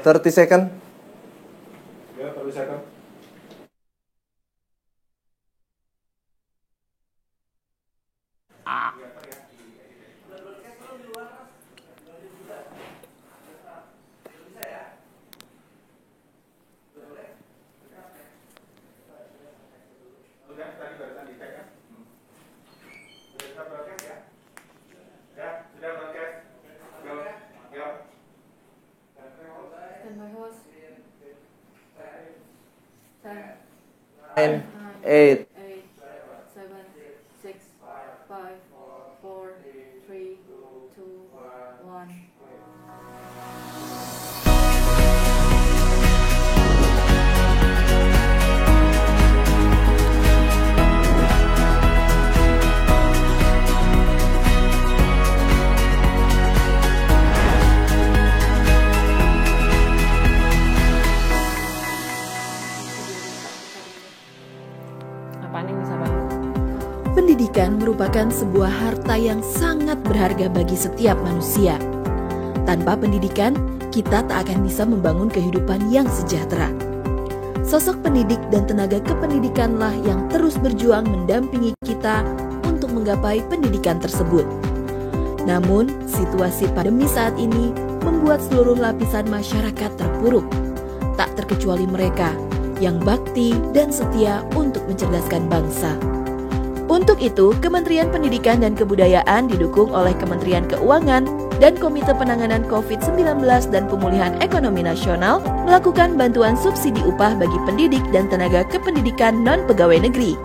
30 second. Ya, 30 second. Nine, eight, 7, 6, 5, 4, 3, 2, 1. Pendidikan merupakan sebuah harta yang sangat berharga bagi setiap manusia. Tanpa pendidikan, kita tak akan bisa membangun kehidupan yang sejahtera. Sosok pendidik dan tenaga kependidikanlah yang terus berjuang mendampingi kita untuk menggapai pendidikan tersebut. Namun, situasi pandemi saat ini membuat seluruh lapisan masyarakat terpuruk, tak terkecuali mereka yang bakti dan setia untuk mencerdaskan bangsa. Untuk itu, Kementerian Pendidikan dan Kebudayaan didukung oleh Kementerian Keuangan dan Komite Penanganan COVID-19 dan Pemulihan Ekonomi Nasional melakukan bantuan subsidi upah bagi pendidik dan tenaga kependidikan non-pegawai negeri.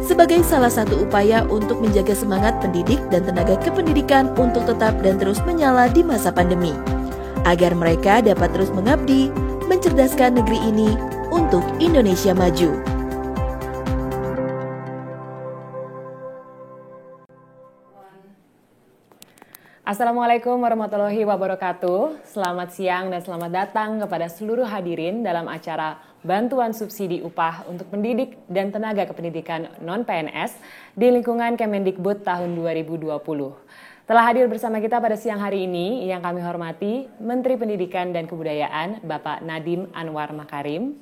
Sebagai salah satu upaya untuk menjaga semangat pendidik dan tenaga kependidikan untuk tetap dan terus menyala di masa pandemi, agar mereka dapat terus mengabdi, mencerdaskan negeri ini untuk Indonesia maju. Assalamualaikum warahmatullahi wabarakatuh. Selamat siang dan selamat datang kepada seluruh hadirin dalam acara bantuan subsidi upah untuk pendidik dan tenaga kependidikan non-PNS di lingkungan Kemendikbud tahun 2020. Telah hadir bersama kita pada siang hari ini yang kami hormati Menteri Pendidikan dan Kebudayaan Bapak Nadiem Anwar Makarim.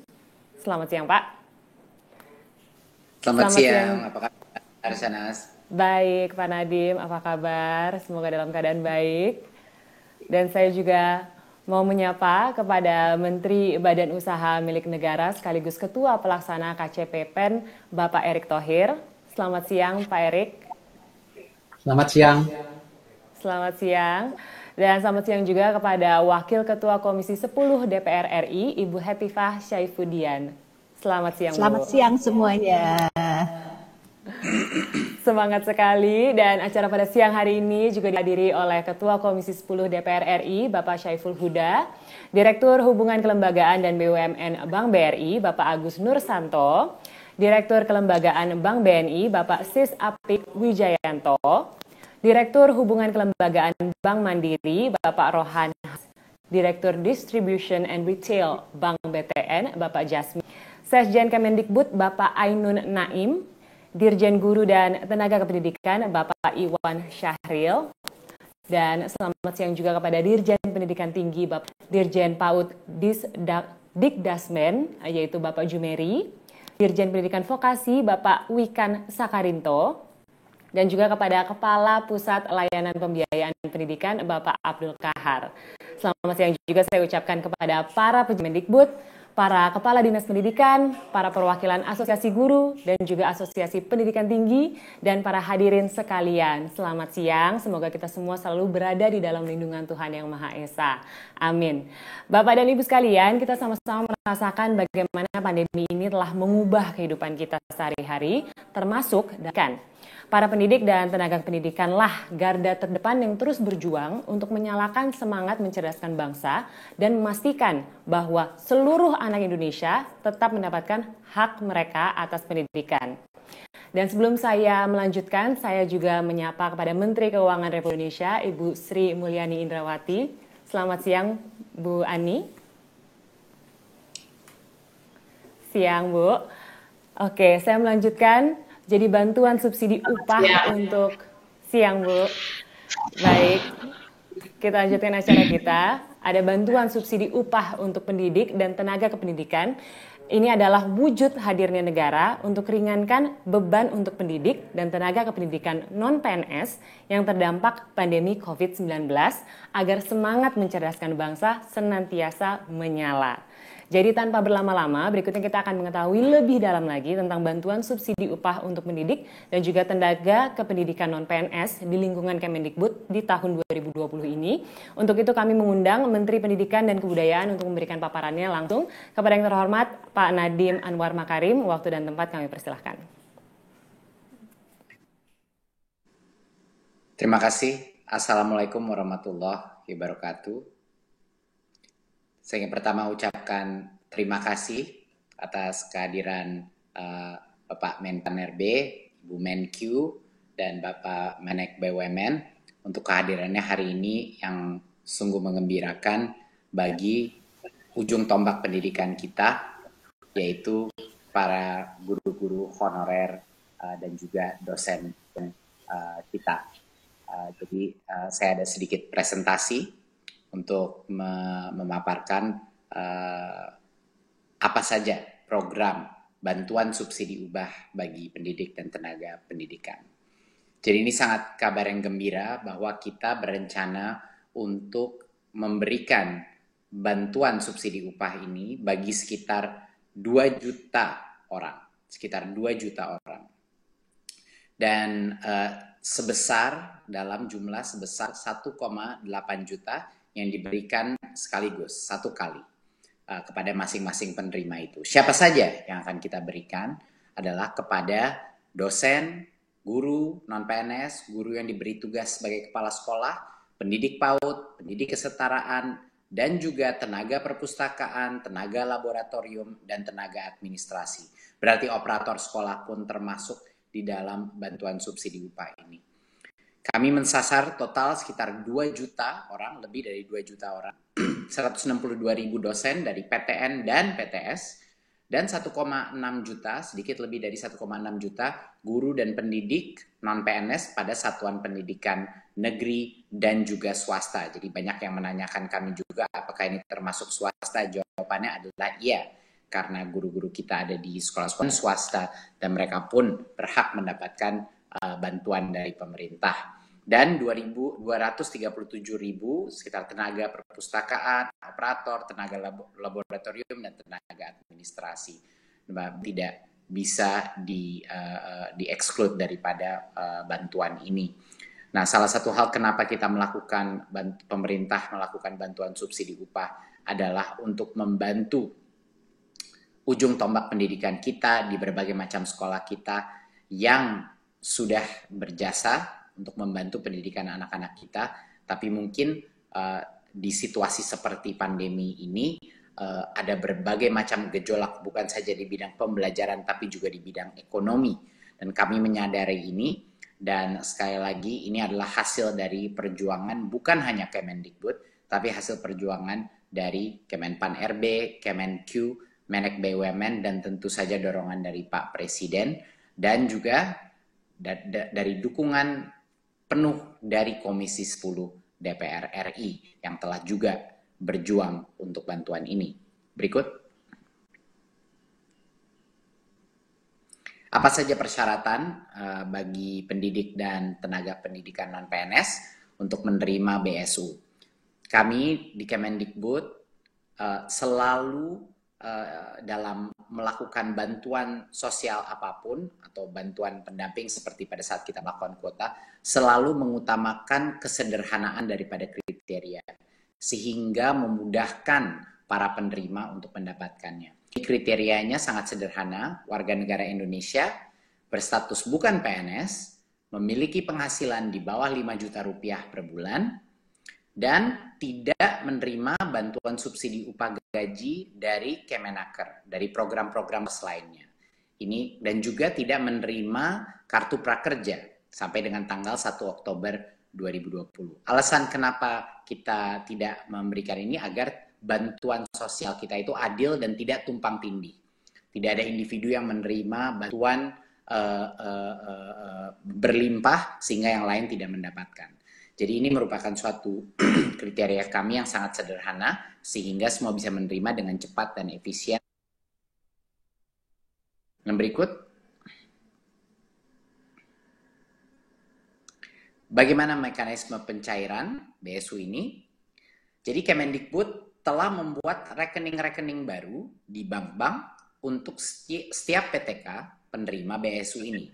Selamat siang, Pak. Selamat siang. Apa kabar, Sanas? Baik, Pak Nadiem, apa kabar? Semoga dalam keadaan baik. Dan saya juga mau menyapa kepada Menteri Badan Usaha Milik Negara sekaligus Ketua Pelaksana KCP PEN, Bapak Erick Thohir. Selamat siang, Pak Erick. Selamat siang. Selamat siang. Dan selamat siang juga kepada Wakil Ketua Komisi 10 DPR RI, Ibu Hetifah Syaifuddin. Selamat siang, Bu. Selamat siang semuanya. Semangat sekali, dan acara pada siang hari ini juga dihadiri oleh Ketua Komisi 10 DPR RI, Bapak Syaiful Huda, Direktur Hubungan Kelembagaan dan BUMN Bank BRI, Bapak Agus Nursanto, Direktur Kelembagaan Bank BNI, Bapak Sis Apik Wijayanto, Direktur Hubungan Kelembagaan Bank Mandiri, Bapak Rohan, Direktur Distribution and Retail Bank BTN, Bapak Jasmi, Sekjen Kemendikbud, Bapak Ainun Naim, Dirjen Guru dan Tenaga Kependidikan Bapak Iwan Syahril, dan selamat siang juga kepada Dirjen Pendidikan Tinggi Bapak Dirjen PAUD Dikdasmen yaitu Bapak Jumeri, Dirjen Pendidikan Vokasi Bapak Wikan Sakarinto, dan juga kepada Kepala Pusat Layanan Pembiayaan Pendidikan Bapak Abdul Kahar. Selamat siang juga saya ucapkan kepada para Kemendikbud, para Kepala Dinas Pendidikan, para perwakilan Asosiasi Guru, dan juga Asosiasi Pendidikan Tinggi, dan para hadirin sekalian. Selamat siang, semoga kita semua selalu berada di dalam lindungan Tuhan Yang Maha Esa. Amin. Bapak dan Ibu sekalian, kita sama-sama merasakan bagaimana pandemi ini telah mengubah kehidupan kita sehari-hari, termasuk dan para pendidik dan tenaga pendidikanlah garda terdepan yang terus berjuang untuk menyalakan semangat mencerdaskan bangsa dan memastikan bahwa seluruh anak Indonesia tetap mendapatkan hak mereka atas pendidikan. Dan sebelum saya melanjutkan, saya juga menyapa kepada Menteri Keuangan Republik Indonesia, Ibu Sri Mulyani Indrawati. Selamat siang, Bu Ani. Siang, Bu. Oke, saya melanjutkan. Jadi bantuan subsidi upah untuk siang, Bu. Baik. Oke, kita lanjutkan acara kita. Ada bantuan subsidi upah untuk pendidik dan tenaga kependidikan. Ini adalah wujud hadirnya negara untuk ringankan beban untuk pendidik dan tenaga kependidikan non-PNS yang terdampak pandemi COVID-19 agar semangat mencerdaskan bangsa senantiasa menyala. Jadi tanpa berlama-lama, berikutnya kita akan mengetahui lebih dalam lagi tentang bantuan subsidi upah untuk pendidik dan juga tenaga kependidikan non-PNS di lingkungan Kemendikbud di tahun 2020 ini. Untuk itu kami mengundang Menteri Pendidikan dan Kebudayaan untuk memberikan paparannya langsung kepada yang terhormat Pak Nadiem Anwar Makarim. Waktu dan tempat kami persilahkan. Terima kasih. Assalamualaikum warahmatullahi wabarakatuh. Saya ingin pertama ucapkan terima kasih atas kehadiran Bapak Menpan RB, Ibu Menkyu, dan Bapak Menek BUMN untuk kehadirannya hari ini yang sungguh mengembirakan bagi ujung tombak pendidikan kita, yaitu para guru-guru honorer dan juga dosen kita. Jadi saya ada sedikit presentasi untuk memaparkan apa saja program bantuan subsidi upah bagi pendidik dan tenaga pendidikan. Jadi ini sangat kabar yang gembira bahwa kita berencana untuk memberikan bantuan subsidi upah ini bagi sekitar 2 juta orang. Sekitar 2 juta orang. Dan dalam jumlah sebesar 1,8 juta yang diberikan sekaligus, satu kali, kepada masing-masing penerima itu. Siapa saja yang akan kita berikan adalah kepada dosen, guru, non-PNS, guru yang diberi tugas sebagai kepala sekolah, pendidik PAUD, pendidik kesetaraan, dan juga tenaga perpustakaan, tenaga laboratorium, dan tenaga administrasi. Berarti operator sekolah pun termasuk di dalam bantuan subsidi upah ini. Kami mensasar total sekitar 2 juta orang, lebih dari 2 juta orang, 162.000 dosen dari PTN dan PTS, dan 1,6 juta, sedikit lebih dari 1,6 juta guru dan pendidik non-PNS pada satuan pendidikan negeri dan juga swasta. Jadi banyak yang menanyakan kami juga apakah ini termasuk swasta, jawabannya adalah iya. Karena guru-guru kita ada di sekolah-sekolah swasta dan mereka pun berhak mendapatkan bantuan dari pemerintah. Dan 237.000 sekitar tenaga perpustakaan, operator, tenaga laboratorium, dan tenaga administrasi. Tidak bisa di-exclude daripada bantuan ini. Nah, salah satu hal kenapa kita pemerintah melakukan bantuan subsidi upah adalah untuk membantu ujung tombak pendidikan kita di berbagai macam sekolah kita yang sudah berjasa untuk membantu pendidikan anak-anak kita, tapi mungkin di situasi seperti pandemi ini ada berbagai macam gejolak, bukan saja di bidang pembelajaran, tapi juga di bidang ekonomi. Dan kami menyadari ini, dan sekali lagi ini adalah hasil dari perjuangan bukan hanya Kemendikbud, tapi hasil perjuangan dari Kemenpan RB, Kemenkyu, Menek BUMN, dan tentu saja dorongan dari Pak Presiden, dan juga dari dukungan penuh dari Komisi 10 DPR RI yang telah juga berjuang untuk bantuan ini. Berikut. Apa saja persyaratan bagi pendidik dan tenaga pendidikan non-PNS untuk menerima BSU? Kami di Kemendikbud selalu dalam melakukan bantuan sosial apapun atau bantuan pendamping seperti pada saat kita melakukan kuota, selalu mengutamakan kesederhanaan daripada kriteria sehingga memudahkan para penerima untuk mendapatkannya. Kriterianya sangat sederhana, warga negara Indonesia berstatus bukan PNS, memiliki penghasilan di bawah 5 juta rupiah per bulan, dan tidak menerima bantuan subsidi upah gaji dari Kemenaker, dari program-program lainnya. Ini dan juga tidak menerima kartu prakerja sampai dengan tanggal 1 Oktober 2020. Alasan kenapa kita tidak memberikan ini agar bantuan sosial kita itu adil dan tidak tumpang tindih. Tidak ada individu yang menerima bantuan berlimpah sehingga yang lain tidak mendapatkan. Jadi ini merupakan suatu kriteria kami yang sangat sederhana sehingga semua bisa menerima dengan cepat dan efisien. Yang berikut, bagaimana mekanisme pencairan BSU ini? Jadi Kemendikbud telah membuat rekening-rekening baru di bank-bank untuk setiap PTK penerima BSU ini.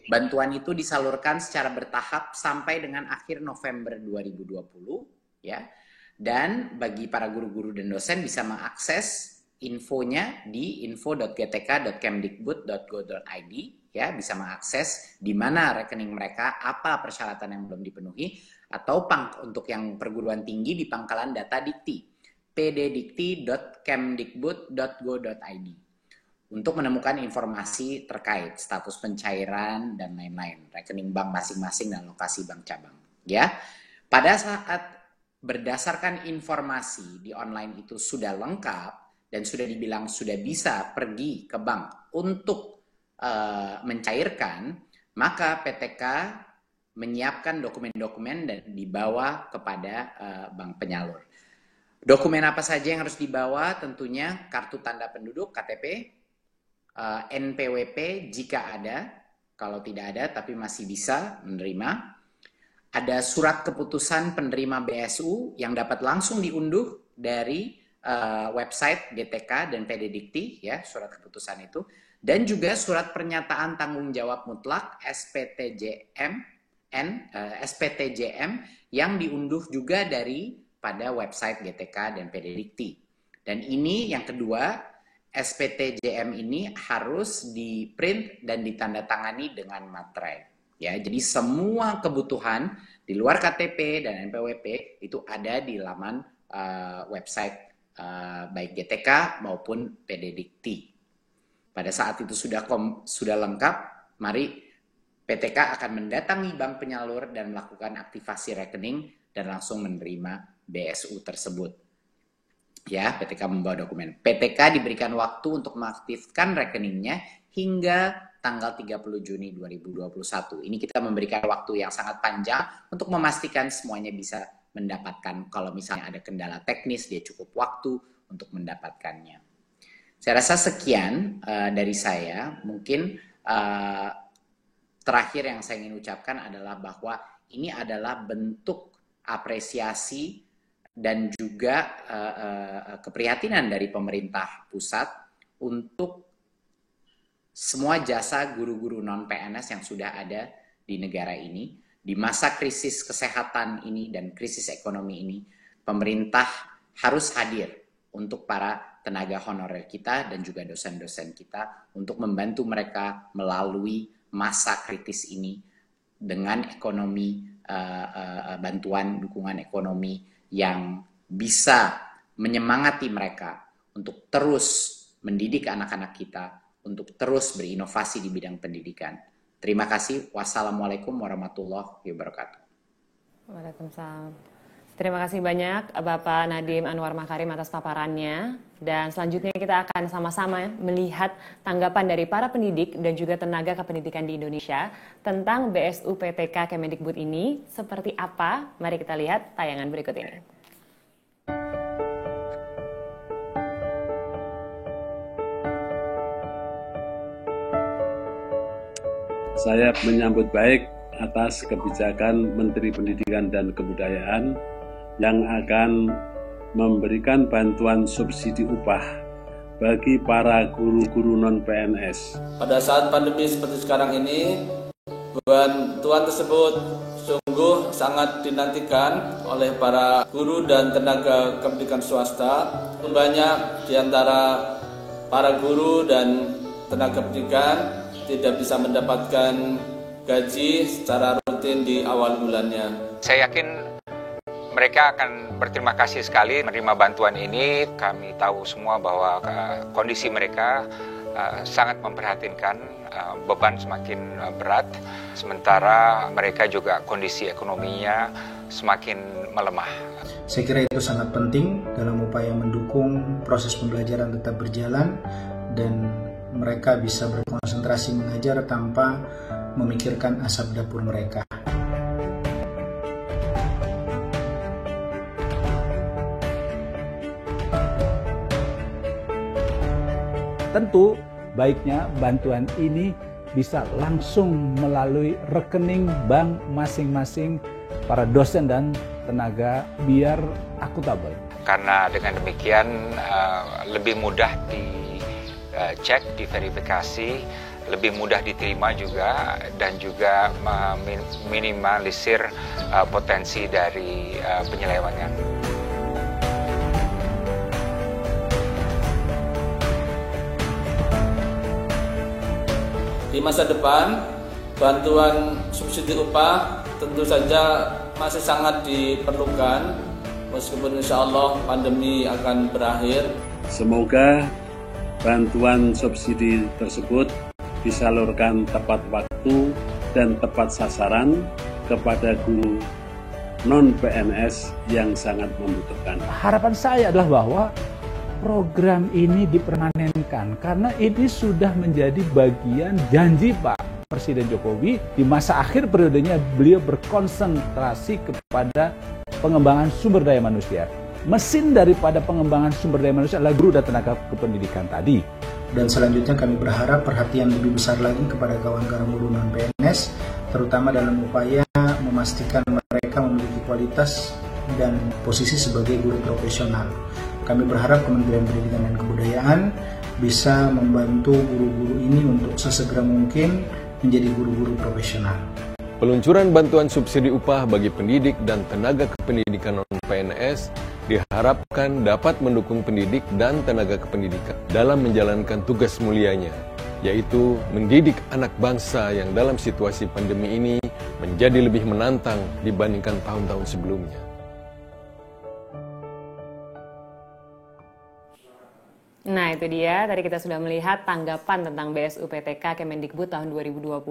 Bantuan itu disalurkan secara bertahap sampai dengan akhir November 2020 ya. Dan bagi para guru-guru dan dosen bisa mengakses infonya di info.gtk.kemdikbud.go.id ya, bisa mengakses di mana rekening mereka, apa persyaratan yang belum dipenuhi, atau untuk yang perguruan tinggi di pangkalan data Dikti pddikti.kemdikbud.go.id untuk menemukan informasi terkait status pencairan dan lain-lain, rekening bank masing-masing dan lokasi bank cabang ya. Pada saat berdasarkan informasi di online itu sudah lengkap dan sudah dibilang sudah bisa pergi ke bank untuk mencairkan, maka PTK menyiapkan dokumen-dokumen dan dibawa kepada bank penyalur. Dokumen apa saja yang harus dibawa? Tentunya kartu tanda penduduk KTP, NPWP jika ada, kalau tidak ada tapi masih bisa menerima. Ada surat keputusan penerima BSU yang dapat langsung diunduh dari website GTK dan PD Dikti ya, surat keputusan itu, dan juga surat pernyataan tanggung jawab mutlak SPTJM yang diunduh juga dari pada website GTK dan PD Dikti. Dan ini yang kedua, SPTJM ini harus di-print dan ditandatangani dengan materai. Ya, jadi semua kebutuhan di luar KTP dan NPWP itu ada di laman website baik GTK maupun PD Dikti. Pada saat itu sudah lengkap, mari PTK akan mendatangi bank penyalur dan melakukan aktivasi rekening dan langsung menerima BSU tersebut. Ya, PTK membawa dokumen. PTK diberikan waktu untuk mengaktifkan rekeningnya hingga tanggal 30 Juni 2021. Ini kita memberikan waktu yang sangat panjang untuk memastikan semuanya bisa mendapatkan. Kalau misalnya ada kendala teknis, dia cukup waktu untuk mendapatkannya. Saya rasa sekian dari saya. Mungkin terakhir yang saya ingin ucapkan adalah bahwa ini adalah bentuk apresiasi dan juga keprihatinan dari pemerintah pusat untuk semua jasa guru-guru non-PNS yang sudah ada di negara ini. Di masa krisis kesehatan ini dan krisis ekonomi ini, pemerintah harus hadir untuk para tenaga honorer kita dan juga dosen-dosen kita untuk membantu mereka melalui masa kritis ini dengan ekonomi, bantuan dukungan ekonomi yang bisa menyemangati mereka untuk terus mendidik anak-anak kita, untuk terus berinovasi di bidang pendidikan. Terima kasih. Wassalamualaikum warahmatullahi wabarakatuh. Waalaikumsalam. Terima kasih banyak Bapak Nadiem Anwar Makarim atas paparannya. Dan selanjutnya kita akan sama-sama melihat tanggapan dari para pendidik dan juga tenaga kependidikan di Indonesia tentang BSU PTK Kemendikbud ini seperti apa. Mari kita lihat tayangan berikut ini. Saya menyambut baik atas kebijakan Menteri Pendidikan dan Kebudayaan yang akan memberikan bantuan subsidi upah bagi para guru-guru non-PNS. Pada saat pandemi seperti sekarang ini, bantuan tersebut sungguh sangat dinantikan oleh para guru dan tenaga pendidikan swasta. Banyak di antara para guru dan tenaga pendidikan tidak bisa mendapatkan gaji secara rutin di awal bulannya. Saya yakin mereka akan berterima kasih sekali menerima bantuan ini. Kami tahu semua bahwa kondisi mereka sangat memprihatinkan, beban semakin berat, sementara mereka juga kondisi ekonominya semakin melemah. Saya kira itu sangat penting dalam upaya mendukung proses pembelajaran tetap berjalan dan mereka bisa berkonsentrasi mengajar tanpa memikirkan asap dapur mereka. tentu baiknya bantuan ini bisa langsung melalui rekening bank masing-masing para dosen dan tenaga biar akuntabel. Karena dengan demikian lebih mudah dicek, diverifikasi, lebih mudah diterima juga, dan juga meminimalisir potensi dari penyelewengan. Di masa depan, bantuan subsidi upah tentu saja masih sangat diperlukan, meskipun insya Allah pandemi akan berakhir. Semoga bantuan subsidi tersebut disalurkan tepat waktu dan tepat sasaran kepada guru non-PNS yang sangat membutuhkan. Harapan saya adalah bahwa program ini dipermanenkan karena ini sudah menjadi bagian janji Pak Presiden Jokowi di masa akhir periodenya. Beliau berkonsentrasi kepada pengembangan sumber daya manusia. Mesin daripada pengembangan sumber daya manusia adalah guru dan tenaga kependidikan tadi. Dan selanjutnya kami berharap perhatian lebih besar lagi kepada kawan-kawan guru non-PNS, terutama dalam upaya memastikan mereka memiliki kualitas dan posisi sebagai guru profesional. Kami berharap Kementerian Pendidikan dan Kebudayaan bisa membantu guru-guru ini untuk sesegera mungkin menjadi guru-guru profesional. Peluncuran bantuan subsidi upah bagi pendidik dan tenaga kependidikan non-PNS diharapkan dapat mendukung pendidik dan tenaga kependidikan dalam menjalankan tugas mulianya, yaitu mendidik anak bangsa yang dalam situasi pandemi ini menjadi lebih menantang dibandingkan tahun-tahun sebelumnya. Nah itu dia, tadi kita sudah melihat tanggapan tentang BSUPTK Kemendikbud tahun 2020.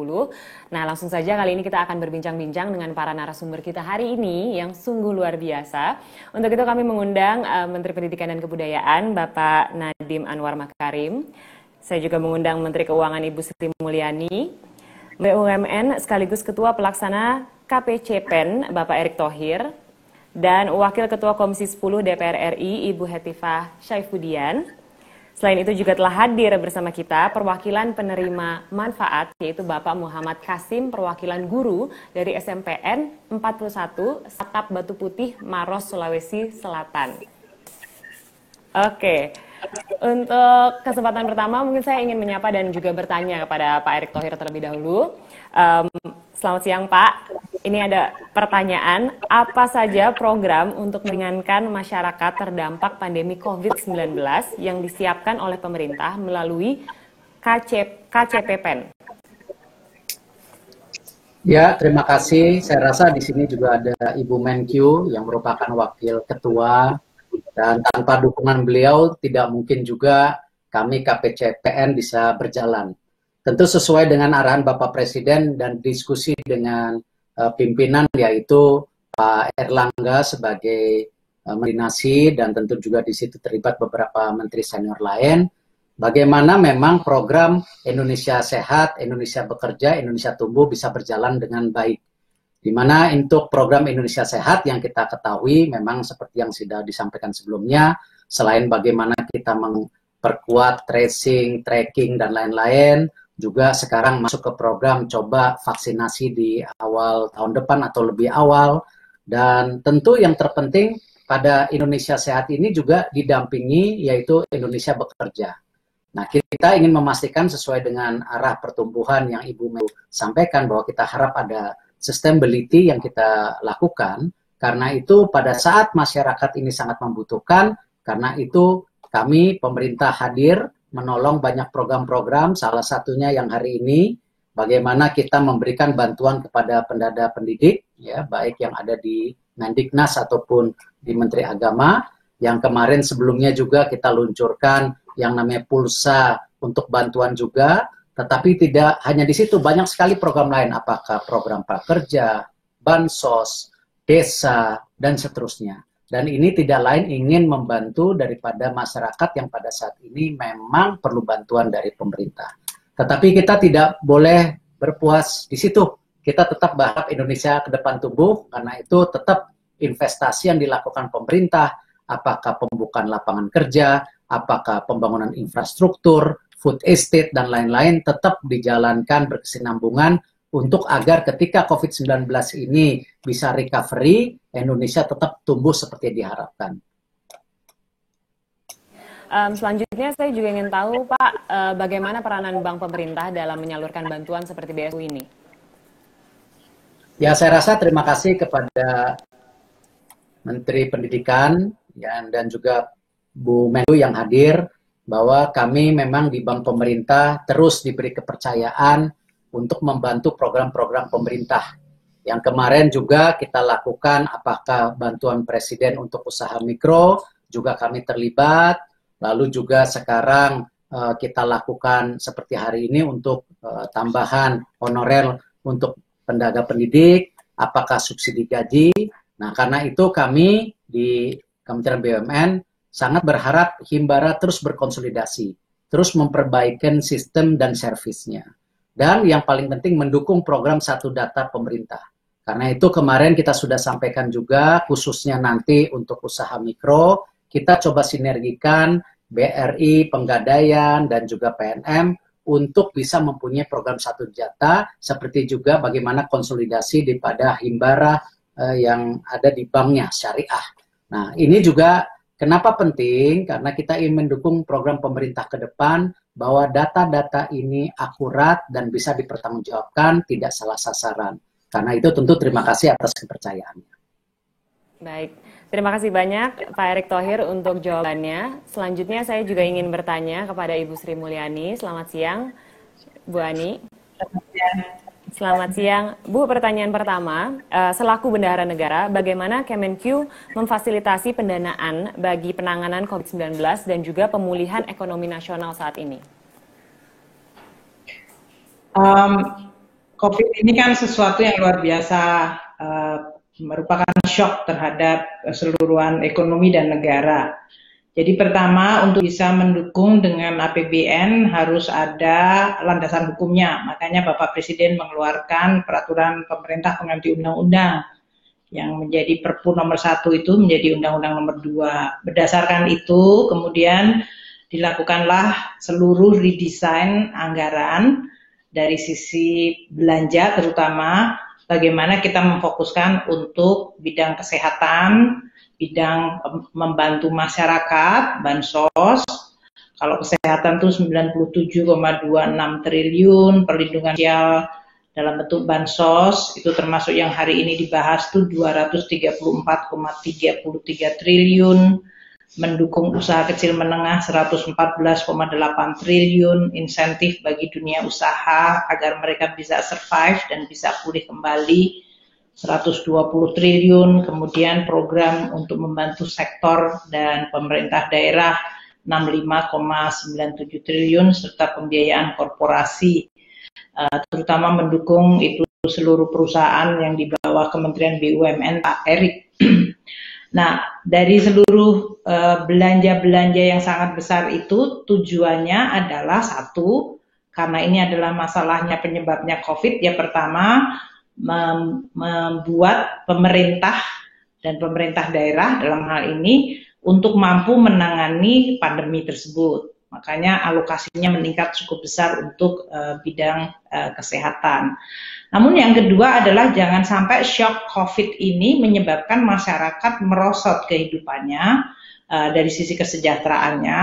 Nah langsung saja kali ini kita akan berbincang-bincang dengan para narasumber kita hari ini yang sungguh luar biasa. Untuk itu kami mengundang Menteri Pendidikan dan Kebudayaan Bapak Nadiem Anwar Makarim. Saya juga mengundang Menteri Keuangan Ibu Sri Mulyani, BUMN sekaligus Ketua Pelaksana KPCPEN Bapak Erick Thohir, dan Wakil Ketua Komisi 10 DPR RI Ibu Hetifah Syaifuddin. Selain itu juga telah hadir bersama kita perwakilan penerima manfaat, yaitu Bapak Muhammad Kasim, perwakilan guru dari SMPN 41 Satap Batu Putih, Maros, Sulawesi Selatan. Oke, untuk kesempatan pertama mungkin saya ingin menyapa dan juga bertanya kepada Pak Erick Thohir terlebih dahulu. Selamat siang Pak, ini ada pertanyaan, apa saja program untuk meringankan masyarakat terdampak pandemi COVID-19 yang disiapkan oleh pemerintah melalui KCPPEN? Ya, terima kasih. Saya rasa di sini juga ada Ibu Menkyu yang merupakan wakil ketua, dan tanpa dukungan beliau tidak mungkin juga kami KPCPN bisa berjalan. Tentu sesuai dengan arahan Bapak Presiden dan diskusi dengan pimpinan, yaitu Pak Erlangga sebagai Menteri Nasi, dan tentu juga di situ terlibat beberapa menteri senior lain. Bagaimana memang program Indonesia Sehat, Indonesia Bekerja, Indonesia Tumbuh bisa berjalan dengan baik. Di mana untuk program Indonesia Sehat yang kita ketahui memang seperti yang sudah disampaikan sebelumnya, selain bagaimana kita memperkuat tracing, tracking, dan lain-lain, juga sekarang masuk ke program coba vaksinasi di awal tahun depan atau lebih awal. Dan tentu yang terpenting pada Indonesia Sehat ini juga didampingi yaitu Indonesia Bekerja. Nah, kita ingin memastikan sesuai dengan arah pertumbuhan yang Ibu Menkyu sampaikan bahwa kita harap ada sustainability yang kita lakukan. Karena itu pada saat masyarakat ini sangat membutuhkan, karena itu kami pemerintah hadir menolong banyak program-program, salah satunya yang hari ini bagaimana kita memberikan bantuan kepada pendada pendidik, ya, baik yang ada di Mendiknas ataupun di Menteri Agama, yang kemarin sebelumnya juga kita luncurkan yang namanya pulsa untuk bantuan juga, tetapi tidak hanya di situ, banyak sekali program lain, apakah program prakerja, bansos, desa, dan seterusnya. Dan ini tidak lain ingin membantu daripada masyarakat yang pada saat ini memang perlu bantuan dari pemerintah. Tetapi kita tidak boleh berpuas di situ. Kita tetap berharap Indonesia ke depan tumbuh, karena itu tetap investasi yang dilakukan pemerintah, apakah pembukaan lapangan kerja, apakah pembangunan infrastruktur, food estate, dan lain-lain tetap dijalankan berkesinambungan untuk agar ketika COVID-19 ini bisa recovery, Indonesia tetap tumbuh seperti diharapkan. Selanjutnya saya juga ingin tahu Pak, bagaimana peranan bank pemerintah dalam menyalurkan bantuan seperti BSU ini? Ya, saya rasa terima kasih kepada Menteri Pendidikan ya, dan juga Bu Menlu yang hadir, bahwa kami memang di bank pemerintah terus diberi kepercayaan untuk membantu program-program pemerintah. Yang kemarin juga kita lakukan, apakah bantuan Presiden untuk usaha mikro, juga kami terlibat. Lalu juga sekarang kita lakukan seperti hari ini untuk tambahan honorer untuk tenaga pendidik, apakah subsidi gaji. Nah, karena itu kami di Kementerian BUMN sangat berharap Himbara terus berkonsolidasi, terus memperbaikan sistem dan servisnya. Dan yang paling penting mendukung program Satu Data pemerintah. Karena itu kemarin kita sudah sampaikan juga, khususnya nanti untuk usaha mikro, kita coba sinergikan BRI, Penggadaian, dan juga PNM untuk bisa mempunyai program Satu Data, seperti juga bagaimana konsolidasi daripada Himbara yang ada di banknya, syariah. Nah, ini juga kenapa penting? Karena kita ingin mendukung program pemerintah ke depan, bahwa data-data ini akurat dan bisa dipertanggungjawabkan, tidak salah sasaran. Karena itu tentu terima kasih atas kepercayaannya. Baik, terima kasih banyak Pak Erick Thohir untuk jawabannya. Selanjutnya saya juga ingin bertanya kepada Ibu Sri Mulyani. Selamat siang, Bu Ani. Selamat siang. Bu, pertanyaan pertama, selaku bendahara negara, bagaimana Kemenq memfasilitasi pendanaan bagi penanganan COVID-19 dan juga pemulihan ekonomi nasional saat ini? COVID ini kan sesuatu yang luar biasa, merupakan shock terhadap keseluruhan ekonomi dan negara. Jadi pertama, untuk bisa mendukung dengan APBN harus ada landasan hukumnya. Makanya Bapak Presiden mengeluarkan peraturan pemerintah pengganti undang-undang yang menjadi Perpu nomor 1 itu menjadi Undang-Undang nomor 2. Berdasarkan itu kemudian dilakukanlah seluruh redesign anggaran dari sisi belanja, terutama bagaimana kita memfokuskan untuk bidang kesehatan, bidang membantu masyarakat, bansos. Kalau kesehatan itu 97,26 triliun, perlindungan sosial dalam bentuk bansos, itu termasuk yang hari ini dibahas itu 234,33 triliun, mendukung usaha kecil menengah 114,8 triliun, insentif bagi dunia usaha agar mereka bisa survive dan bisa pulih kembali 120 triliun, kemudian program untuk membantu sektor dan pemerintah daerah 65,97 triliun, serta pembiayaan korporasi, terutama mendukung itu seluruh perusahaan yang di bawah Kementerian BUMN Pak Erick. Nah, dari seluruh belanja-belanja yang sangat besar itu tujuannya adalah satu, karena ini adalah masalahnya penyebabnya COVID, ya pertama membuat pemerintah dan pemerintah daerah dalam hal ini untuk mampu menangani pandemi tersebut. Makanya alokasinya meningkat cukup besar untuk bidang kesehatan. Namun yang kedua adalah jangan sampai shock COVID ini menyebabkan masyarakat merosot kehidupannya dari sisi kesejahteraannya,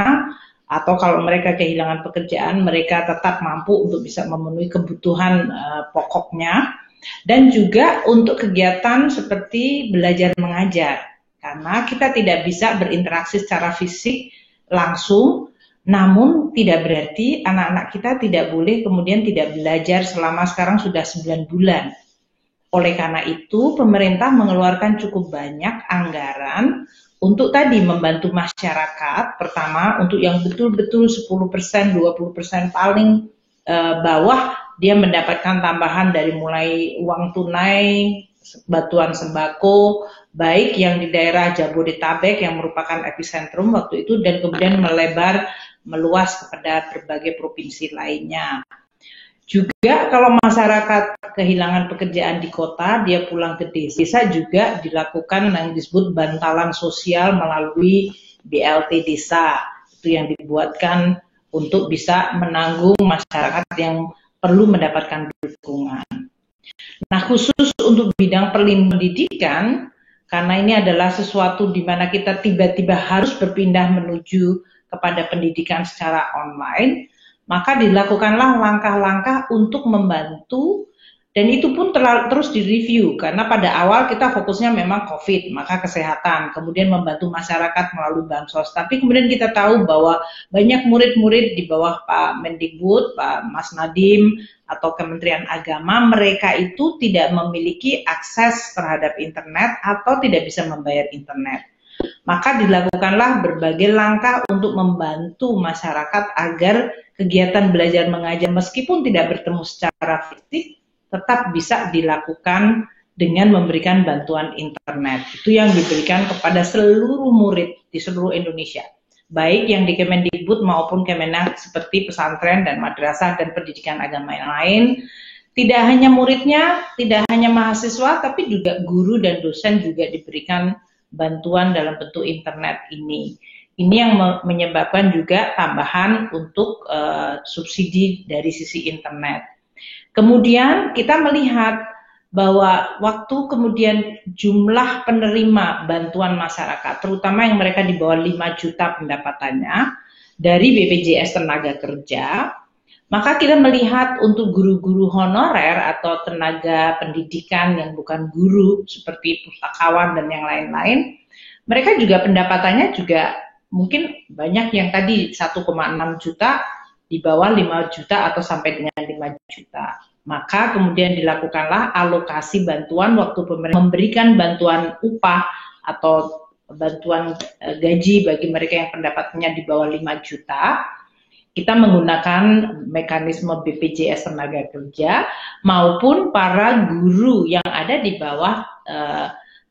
atau kalau mereka kehilangan pekerjaan, mereka tetap mampu untuk bisa memenuhi kebutuhan pokoknya, dan juga untuk kegiatan seperti belajar mengajar. Karena kita tidak bisa berinteraksi secara fisik langsung, namun tidak berarti anak-anak kita tidak boleh kemudian tidak belajar selama sekarang sudah 9 bulan. Oleh karena itu, pemerintah mengeluarkan cukup banyak anggaran untuk tadi membantu masyarakat. Pertama, untuk yang betul-betul 10%, 20% paling bawah, dia mendapatkan tambahan dari mulai uang tunai, bantuan sembako, baik yang di daerah Jabodetabek yang merupakan epicentrum waktu itu, dan kemudian meluas kepada berbagai provinsi lainnya. Juga kalau masyarakat kehilangan pekerjaan di kota, dia pulang ke desa juga dilakukan yang disebut bantalan sosial melalui BLT desa. Itu yang dibuatkan untuk bisa menanggung masyarakat yang perlu mendapatkan dukungan. Nah, khusus untuk bidang pendidikan, karena ini adalah sesuatu di mana kita tiba-tiba harus berpindah menuju kepada pendidikan secara online, maka dilakukanlah langkah-langkah untuk membantu, dan itu pun terus direview, karena pada awal kita fokusnya memang COVID, maka kesehatan, kemudian membantu masyarakat melalui bansos. Tapi kemudian kita tahu bahwa banyak murid-murid di bawah Pak Mendikbud, Pak Mas Nadiem, atau Kementerian Agama, mereka itu tidak memiliki akses terhadap internet atau tidak bisa membayar internet. Maka dilakukanlah berbagai langkah untuk membantu masyarakat agar kegiatan belajar mengajar meskipun tidak bertemu secara fisik tetap bisa dilakukan dengan memberikan bantuan internet. Itu yang diberikan kepada seluruh murid di seluruh Indonesia, baik yang di Kemendikbud maupun Kemenak seperti pesantren dan madrasah dan pendidikan agama yang lain. Tidak hanya muridnya, tidak hanya mahasiswa, tapi juga guru dan dosen juga diberikan bantuan dalam bentuk internet ini. Ini yang menyebabkan juga tambahan untuk subsidi dari sisi internet. Kemudian kita melihat bahwa waktu kemudian jumlah penerima bantuan masyarakat, terutama yang mereka di bawah 5 juta pendapatannya dari BPJS Tenaga Kerja, maka kita melihat untuk guru-guru honorer atau tenaga pendidikan yang bukan guru seperti pustakawan dan yang lain-lain, mereka juga pendapatannya juga mungkin banyak yang tadi 1,6 juta, di bawah 5 juta atau sampai dengan 5 juta. Maka kemudian dilakukanlah alokasi bantuan waktu pemerintah memberikan bantuan upah atau bantuan gaji bagi mereka yang pendapatannya di bawah 5 juta. Kita menggunakan mekanisme BPJS Tenaga Kerja maupun para guru yang ada di bawah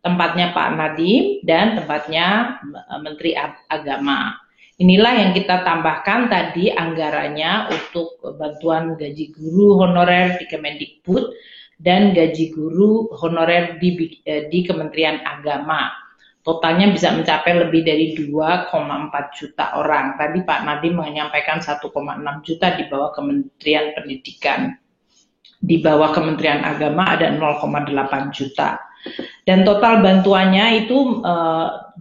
tempatnya Pak Nadiem dan tempatnya Menteri Agama. Inilah yang kita tambahkan tadi anggarannya untuk bantuan gaji guru honorer di Kemendikbud dan gaji guru honorer di Kementerian Agama. Totalnya bisa mencapai lebih dari 2,4 juta orang. Tadi Pak Nadiem menyampaikan 1,6 juta di bawah Kementerian Pendidikan. Di bawah Kementerian Agama ada 0,8 juta. Dan total bantuannya itu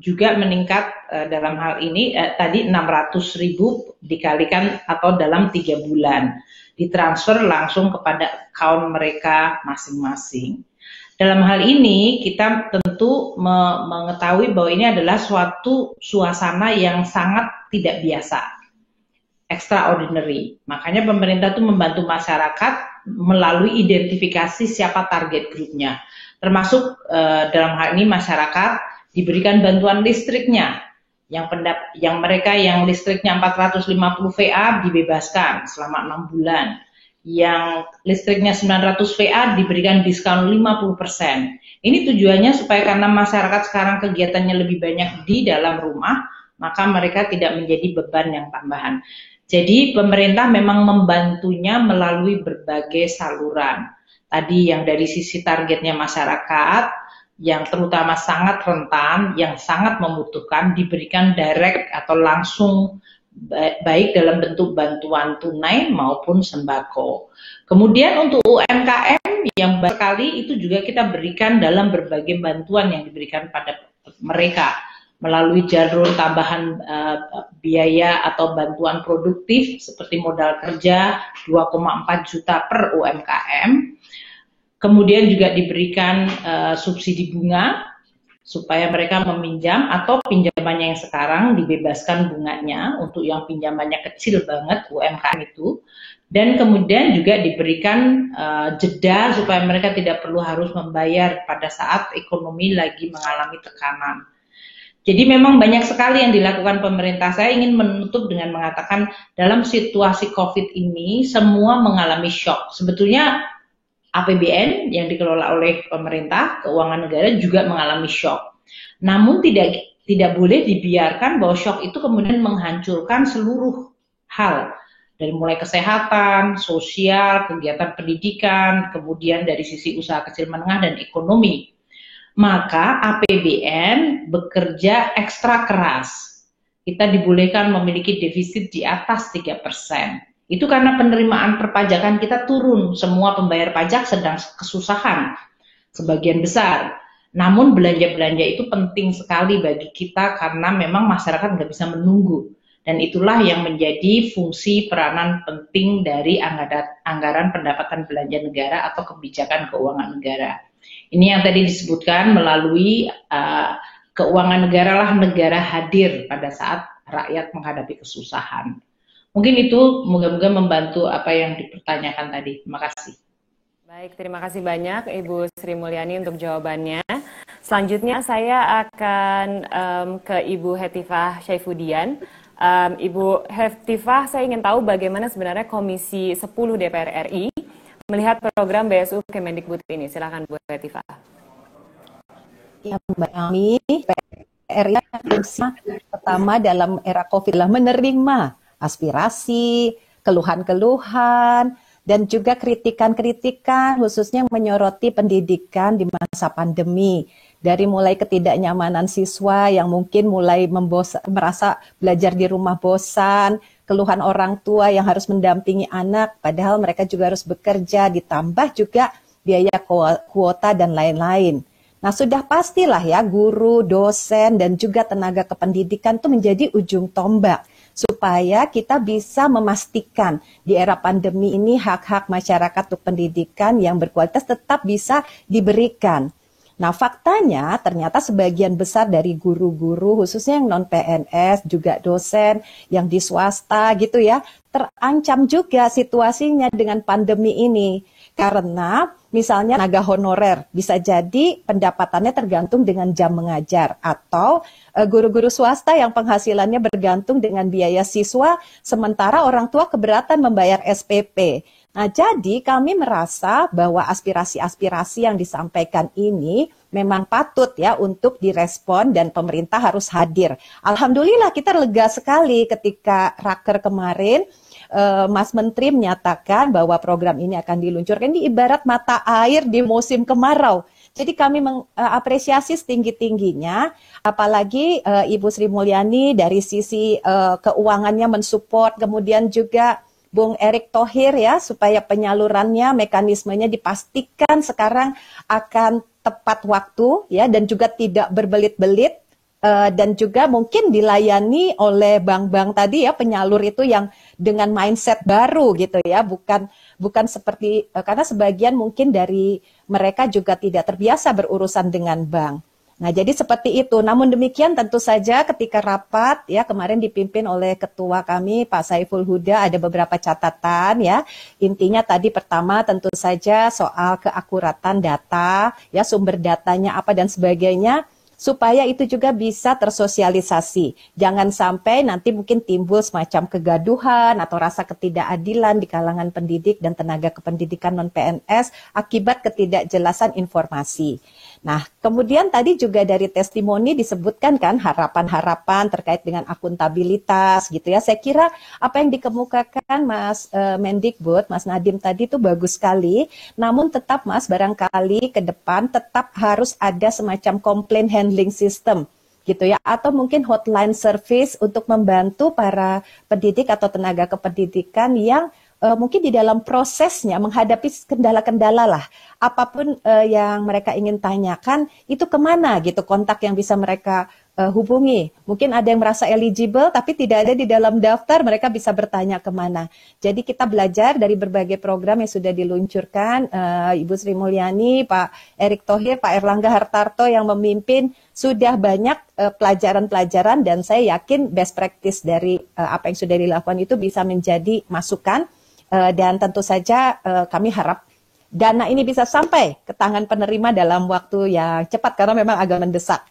juga meningkat dalam hal ini tadi 600.000 dikalikan atau dalam 3 bulan ditransfer langsung kepada account mereka masing-masing. Dalam hal ini kita tentu mengetahui bahwa ini adalah suatu suasana yang sangat tidak biasa, extraordinary. Makanya pemerintah itu membantu masyarakat melalui identifikasi siapa target grupnya. Termasuk dalam hal ini masyarakat diberikan bantuan listriknya, yang mereka yang listriknya 450 VA dibebaskan selama 6 bulan, yang listriknya 900 VA diberikan diskon 50%. Ini tujuannya supaya karena masyarakat sekarang kegiatannya lebih banyak di dalam rumah, maka mereka tidak menjadi beban yang tambahan. Jadi pemerintah memang membantunya melalui berbagai saluran. Tadi yang dari sisi targetnya masyarakat, yang terutama sangat rentan, yang sangat membutuhkan, diberikan direct atau langsung baik dalam bentuk bantuan tunai maupun sembako. Kemudian untuk UMKM yang sekali itu juga kita berikan dalam berbagai bantuan yang diberikan pada mereka melalui jalur tambahan biaya atau bantuan produktif seperti modal kerja 2,4 juta per UMKM. Kemudian juga diberikan subsidi bunga supaya mereka meminjam atau pinjamannya yang sekarang dibebaskan bunganya untuk yang pinjamannya kecil banget UMKM itu. Dan kemudian juga diberikan jeda supaya mereka tidak perlu harus membayar pada saat ekonomi lagi mengalami tekanan. Jadi memang banyak sekali yang dilakukan pemerintah. Saya ingin menutup dengan mengatakan dalam situasi COVID ini semua mengalami shock. Sebetulnya APBN yang dikelola oleh pemerintah, keuangan negara juga mengalami shock. Namun tidak boleh dibiarkan bahwa shock itu kemudian menghancurkan seluruh hal. Dari mulai kesehatan, sosial, kegiatan pendidikan, kemudian dari sisi usaha kecil menengah dan ekonomi. Maka APBN bekerja ekstra keras kita dibolehkan memiliki defisit di atas 3%. Itu karena penerimaan perpajakan kita turun, semua pembayar pajak sedang kesusahan, sebagian besar. Namun belanja-belanja itu penting sekali bagi kita karena memang masyarakat nggak bisa menunggu. Dan itulah yang menjadi fungsi peranan penting dari anggaran pendapatan belanja negara atau kebijakan keuangan negara. Ini yang tadi disebutkan melalui keuangan negara lah negara hadir pada saat rakyat menghadapi kesusahan. Mungkin itu moga-moga membantu apa yang dipertanyakan tadi. Terima kasih. Baik, terima kasih banyak Ibu Sri Mulyani untuk jawabannya. Selanjutnya saya akan ke Ibu Hetifah Syaifuddin. Ibu Hetifah, saya ingin tahu bagaimana sebenarnya Komisi 10 DPR RI melihat program BSU Kemendikbud ini. Silakan Bu Hetifah. Ya, Mbak Ami, PRI pertama dalam era COVID lah menerima aspirasi, keluhan-keluhan, dan juga kritikan-kritikan khususnya menyoroti pendidikan di masa pandemi. Dari mulai ketidaknyamanan siswa yang mungkin mulai merasa belajar di rumah bosan, keluhan orang tua yang harus mendampingi anak, padahal mereka juga harus bekerja, ditambah juga biaya kuota dan lain-lain. Nah, sudah pastilah ya guru, dosen, dan juga tenaga kependidikan itu menjadi ujung tombak supaya kita bisa memastikan di era pandemi ini hak-hak masyarakat untuk pendidikan yang berkualitas tetap bisa diberikan. Nah, faktanya ternyata sebagian besar dari guru-guru khususnya yang non-PNS, juga dosen yang di swasta gitu ya, terancam juga situasinya dengan pandemi ini. Karena misalnya tenaga honorer bisa jadi pendapatannya tergantung dengan jam mengajar, atau guru-guru swasta yang penghasilannya bergantung dengan biaya siswa sementara orang tua keberatan membayar SPP. Nah, jadi kami merasa bahwa aspirasi-aspirasi yang disampaikan ini memang patut ya untuk direspon dan pemerintah harus hadir. Alhamdulillah kita lega sekali ketika Raker kemarin Mas Menteri menyatakan bahwa program ini akan diluncurkan. Ini ibarat mata air di musim kemarau. Jadi kami mengapresiasi setinggi-tingginya, apalagi Ibu Sri Mulyani dari sisi keuangannya mensupport, kemudian juga Bung Erick Thohir ya, supaya penyalurannya, mekanismenya dipastikan sekarang akan tepat waktu ya, dan juga tidak berbelit-belit. Dan juga mungkin dilayani oleh bank-bank tadi ya, penyalur itu yang dengan mindset baru gitu ya, bukan seperti karena sebagian mungkin dari mereka juga tidak terbiasa berurusan dengan bank. Nah, jadi seperti itu. Namun demikian tentu saja ketika rapat ya kemarin dipimpin oleh ketua kami Pak Saiful Huda ada beberapa catatan ya. Intinya tadi pertama tentu saja soal keakuratan data ya, sumber datanya apa dan sebagainya, supaya itu juga bisa tersosialisasi. Jangan sampai nanti mungkin timbul semacam kegaduhan atau rasa ketidakadilan di kalangan pendidik dan tenaga kependidikan non-PNS akibat ketidakjelasan informasi. Nah, kemudian tadi juga dari testimoni disebutkan kan harapan-harapan terkait dengan akuntabilitas gitu ya. Saya kira apa yang dikemukakan Mas Mendikbud, Mas Nadiem tadi itu bagus sekali. Namun tetap Mas, barangkali ke depan tetap harus ada semacam complaint handling system gitu ya, atau mungkin hotline service untuk membantu para pendidik atau tenaga kependidikan yang mungkin di dalam prosesnya menghadapi kendala-kendala lah, apapun yang mereka ingin tanyakan itu kemana gitu kontak yang bisa mereka hubungi. Mungkin ada yang merasa eligible tapi tidak ada di dalam daftar, mereka bisa bertanya kemana. Jadi kita belajar dari berbagai program yang sudah diluncurkan, Ibu Sri Mulyani, Pak Erick Thohir, Pak Erlangga Hartarto yang memimpin, sudah banyak pelajaran-pelajaran dan saya yakin best practice dari apa yang sudah dilakukan itu bisa menjadi masukan. Dan tentu saja kami harap dana ini bisa sampai ke tangan penerima dalam waktu yang cepat karena memang agak mendesak.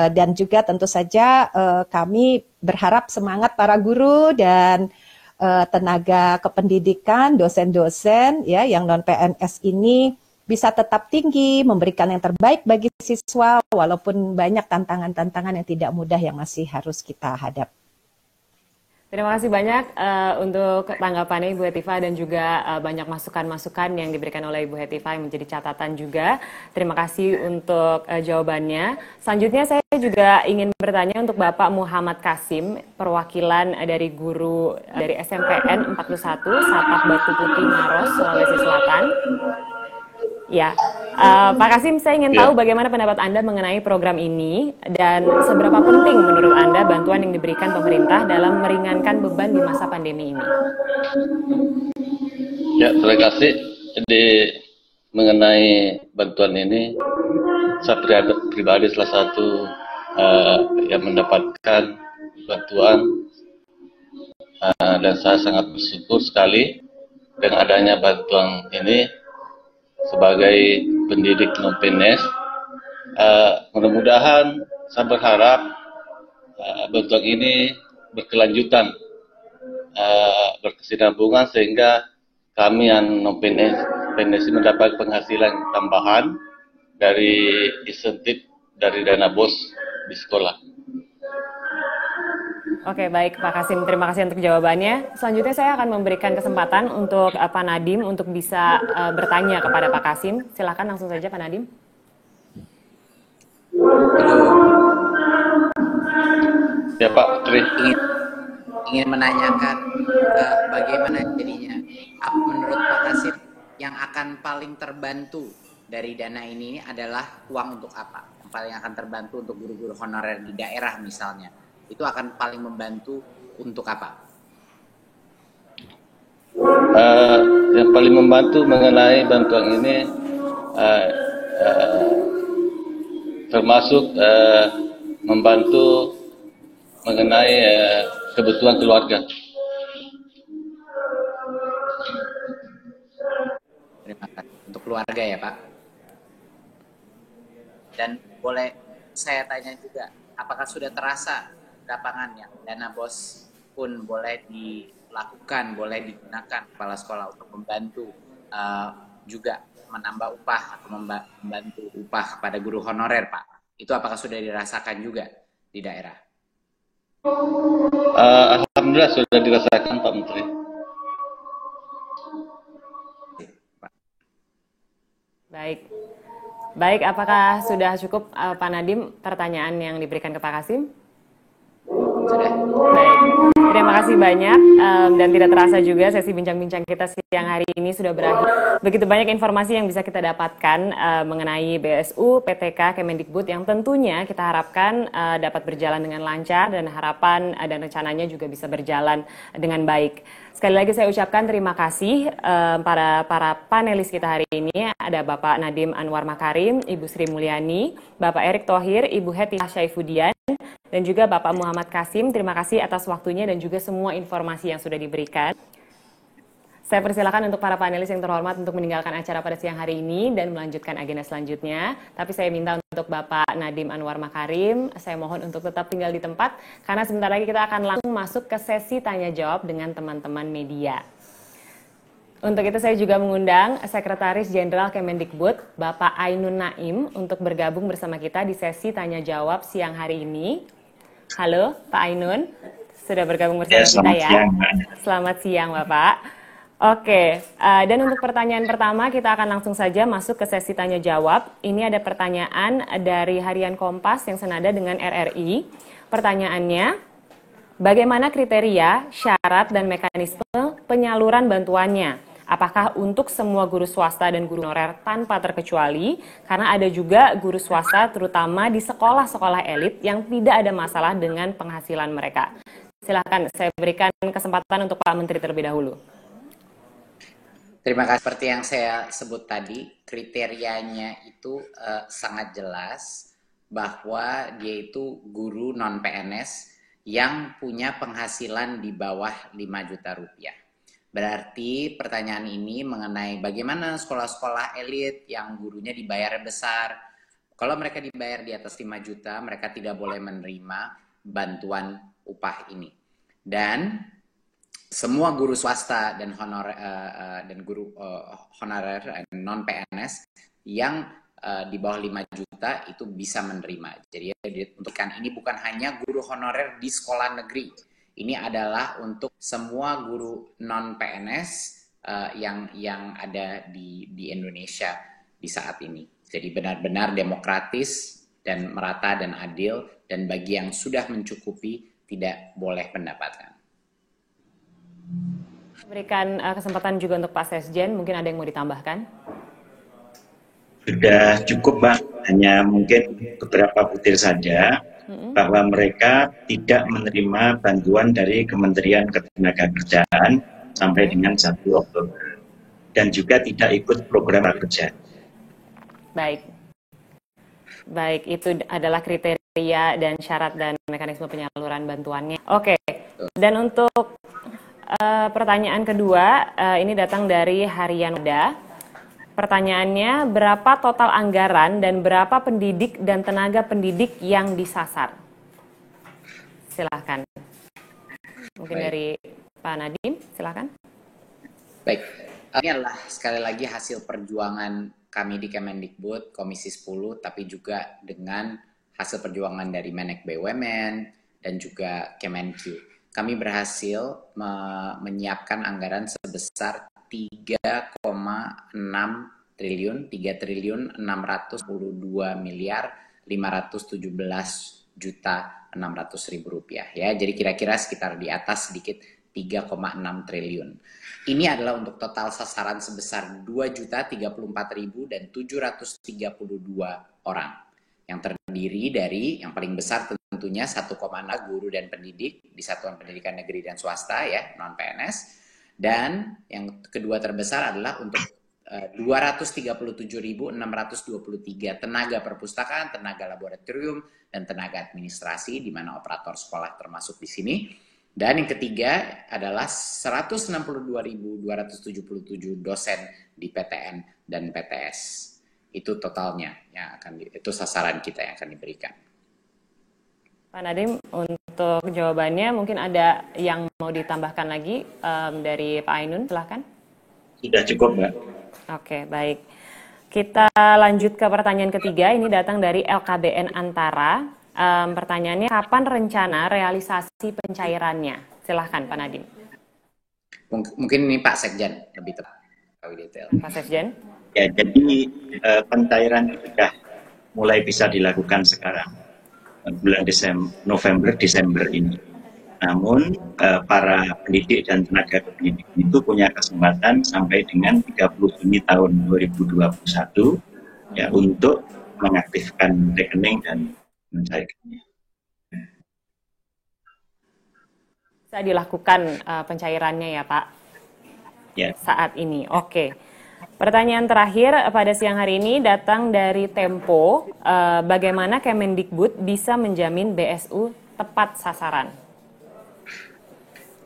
Dan juga tentu saja kami berharap semangat para guru dan tenaga kependidikan, dosen-dosen ya yang non-PNS ini bisa tetap tinggi, memberikan yang terbaik bagi siswa walaupun banyak tantangan-tantangan yang tidak mudah yang masih harus kita hadapi. Terima kasih banyak untuk tanggapannya Ibu Hetifah dan juga banyak masukan-masukan yang diberikan oleh Ibu Hetifah yang menjadi catatan juga. Terima kasih untuk jawabannya. Selanjutnya saya juga ingin bertanya untuk Bapak Muhammad Kasim, perwakilan dari guru dari SMPN 41 Sapak Batu Putih Maros, Sulawesi Selatan. Ya, Pak Kasim, saya ingin tahu bagaimana pendapat Anda mengenai program ini dan seberapa penting menurut Anda bantuan yang diberikan pemerintah dalam meringankan beban di masa pandemi ini? Ya, terima kasih. Jadi mengenai bantuan ini, saya pribadi salah satu yang mendapatkan bantuan dan saya sangat bersyukur sekali dengan adanya bantuan ini. Sebagai pendidik non-PNS, mudah-mudahan saya berharap bantuan ini berkelanjutan, berkesinambungan sehingga kami yang non-PNS mendapat penghasilan tambahan dari insentif dari dana BOS di sekolah. Oke, baik Pak Kasim, terima kasih untuk jawabannya. Selanjutnya saya akan memberikan kesempatan untuk Pak Nadiem untuk bisa bertanya kepada Pak Kasim. Silakan langsung saja Pak Nadiem. Ya Pak Putri. Ingin menanyakan bagaimana jadinya menurut Pak Kasim yang akan paling terbantu dari dana ini adalah uang untuk apa? Yang paling akan terbantu untuk guru-guru honorer di daerah misalnya. Itu akan paling membantu untuk apa? Yang paling membantu mengenai bantuan ini termasuk membantu mengenai kebutuhan keluarga. Terima kasih untuk keluarga ya Pak. Dan boleh saya tanya juga, apakah sudah terasa lapangannya dana BOS pun boleh dilakukan, boleh digunakan kepala sekolah untuk membantu juga menambah upah atau membantu upah kepada guru honorer Pak? Itu apakah sudah dirasakan juga di daerah? Alhamdulillah sudah dirasakan Pak Menteri. Baik, apakah sudah cukup Pak Nadiem pertanyaan yang diberikan ke Pak Kasim? Sudah. Baik, terima kasih banyak dan tidak terasa juga sesi bincang-bincang kita siang hari ini sudah berakhir. Begitu banyak informasi yang bisa kita dapatkan mengenai BSU, PTK, Kemendikbud yang tentunya kita harapkan dapat berjalan dengan lancar dan harapan dan rencananya juga bisa berjalan dengan baik. Sekali lagi saya ucapkan terima kasih para panelis kita hari ini. Ada Bapak Nadiem Anwar Makarim, Ibu Sri Mulyani, Bapak Erick Thohir, Ibu Hetifah Syaifudian, dan juga Bapak Muhammad Kasim. Terima kasih atas waktunya dan juga semua informasi yang sudah diberikan. Saya persilakan untuk para panelis yang terhormat untuk meninggalkan acara pada siang hari ini dan melanjutkan agenda selanjutnya. Tapi saya minta untuk Bapak Nadiem Anwar Makarim, saya mohon untuk tetap tinggal di tempat karena sebentar lagi kita akan langsung masuk ke sesi tanya jawab dengan teman-teman media. Untuk itu saya juga mengundang Sekretaris Jenderal Kemendikbud, Bapak Ainun Naim, untuk bergabung bersama kita di sesi tanya jawab siang hari ini. Halo Pak Ainun, sudah bergabung bersama kita ya. Selamat siang Bapak. Oke, dan untuk pertanyaan pertama kita akan langsung saja masuk ke sesi tanya jawab. Ini ada pertanyaan dari Harian Kompas yang senada dengan RRI. Pertanyaannya, bagaimana kriteria, syarat, dan mekanisme penyaluran bantuannya? Apakah untuk semua guru swasta dan guru honorer tanpa terkecuali? Karena ada juga guru swasta terutama di sekolah-sekolah elit yang tidak ada masalah dengan penghasilan mereka. Silakan saya berikan kesempatan untuk Pak Menteri terlebih dahulu. Terima kasih. Seperti yang saya sebut tadi, kriterianya itu sangat jelas bahwa dia itu guru non-PNS yang punya penghasilan di bawah 5 juta rupiah. Berarti pertanyaan ini mengenai bagaimana sekolah-sekolah elit yang gurunya dibayar besar. Kalau mereka dibayar di atas 5 juta, mereka tidak boleh menerima bantuan upah ini. Dan semua guru swasta dan guru honorer non PNS yang di bawah 5 juta itu bisa menerima. Jadi ditentukan ini bukan hanya guru honorer di sekolah negeri Ini adalah untuk semua guru non-PNS yang ada di Indonesia di saat ini. Jadi benar-benar demokratis dan merata dan adil, dan bagi yang sudah mencukupi tidak boleh mendapatkan. Berikan kesempatan juga untuk Pak Sesjen, mungkin ada yang mau ditambahkan? Sudah cukup, Mbak. Hanya mungkin beberapa butir saja, bahwa mereka tidak menerima bantuan dari Kementerian Ketenagakerjaan sampai dengan 1 Oktober. Dan juga tidak ikut program prakerja. Baik, itu adalah kriteria dan syarat dan mekanisme penyaluran bantuannya. Oke, dan untuk pertanyaan kedua, ini datang dari Harian Muda. Pertanyaannya, berapa total anggaran dan berapa pendidik dan tenaga pendidik yang disasar? Silakan. Mungkin dari Pak Nadiem, silakan. Baik, ini adalah sekali lagi hasil perjuangan kami di Kemendikbud, Komisi 10, tapi juga dengan hasil perjuangan dari Menek BUMN dan juga Kemenq. Kami berhasil menyiapkan anggaran sebesar 3,6 triliun, 3.622.517.600.000 rupiah. Ya, jadi kira-kira sekitar di atas sedikit 3,6 triliun. Ini adalah untuk total sasaran sebesar 2.034.732 orang. Yang terdiri dari, yang paling besar tentunya 1,6 guru dan pendidik di satuan pendidikan negeri dan swasta ya, non-PNS. Dan yang kedua terbesar adalah untuk 237.623 tenaga perpustakaan, tenaga laboratorium, dan tenaga administrasi, di mana operator sekolah termasuk di sini. Dan yang ketiga adalah 162.277 dosen di PTN dan PTS. Itu totalnya yang itu sasaran kita yang akan diberikan. Pak Nadiem, untuk jawabannya mungkin ada yang mau ditambahkan lagi dari Pak Ainun, silahkan. Sudah cukup, Mbak. Oke, baik. Kita lanjut ke pertanyaan ketiga, ini datang dari LKBN Antara. Pertanyaannya, kapan rencana realisasi pencairannya? Silahkan Pak Nadiem. Mungkin ini Pak Sekjen lebih tepat, lebih detail. Pak Sekjen. Ya, jadi pencairan sudah mulai bisa dilakukan sekarang, bulan November, Desember ini. Namun para pendidik dan tenaga pendidik itu punya kesempatan sampai dengan 30 Juni tahun 2021 ya untuk mengaktifkan rekening dan mencairkannya. Bisa dilakukan pencairannya ya Pak? Ya. Saat ini, oke. Pertanyaan terakhir pada siang hari ini datang dari Tempo. Bagaimana Kemendikbud bisa menjamin BSU tepat sasaran?